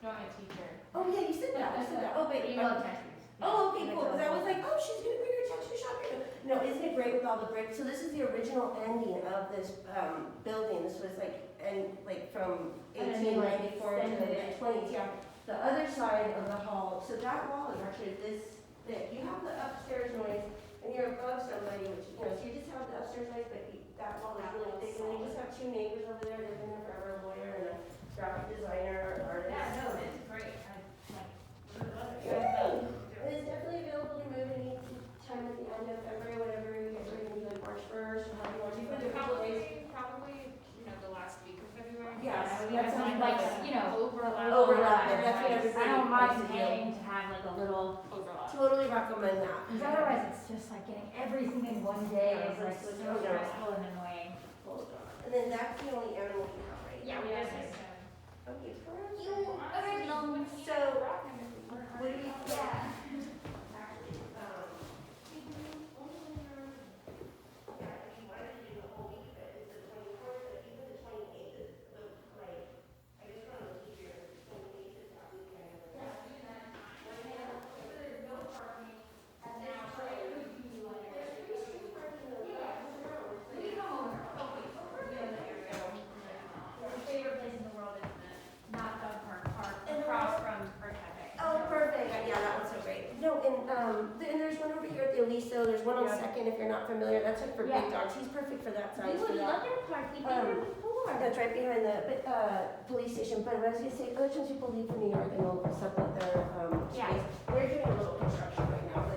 No, I'm a teacher. Oh, yeah, you said that, oh, wait. You love tattoos. Oh, okay, cool, because I was like, oh, she's gonna bring her tattoo shop here. No, isn't it great with all the bricks? So this is the original ending of this, building, this was from And then they, 1894 to extended the it. mid-20s, yeah. The other side of the hall, so that wall is actually this thick. You have the upstairs noise, and you're above somebody, which, so you just have the upstairs noise, but that wall is really thick, and then you just have two neighbors over there, they've been there forever, a lawyer and a graphic designer, artist. Yeah, no, it's great. I love it. And it's definitely available to move any time at the end of February, whatever you guys are gonna do, like March 1st, or however you want to do it. A couple days. Probably, the last week of February. Yes, Yeah, that that's sounds like, overlap. Overlap, and that's what I everybody don't likes mind to do. paying to have like a little, Overlap. Totally recommend that. because otherwise it's just like getting everything in one day Yeah, is like it's so like, stressful and annoying. Hold on. And then that's the only animal you have, right? Yeah, we Yeah, just- nice. Okay, perfect. Original. So, what do you, yeah. Actually, yeah, if you wanted to do the whole week, but it's the 24th, but even the 28th is, I just want to keep your 28th is that weekend. There's no parking, and now There's free street parking though, yeah, around. we come over. My favorite place in the world is the not dog park And across from our cafe. Oh, perfect. Yeah, that one's so great. No, and there's one over here at the Aliso. There's one on Yeah. Second if you're not familiar. That's like for Yeah. big dogs. He's perfect for that size. We For would that. love to park, we've been here before. That's right behind the police station. But what I was gonna say, other times people leave from New York and they'll sublet their Yeah. space. We're doing a little construction right now.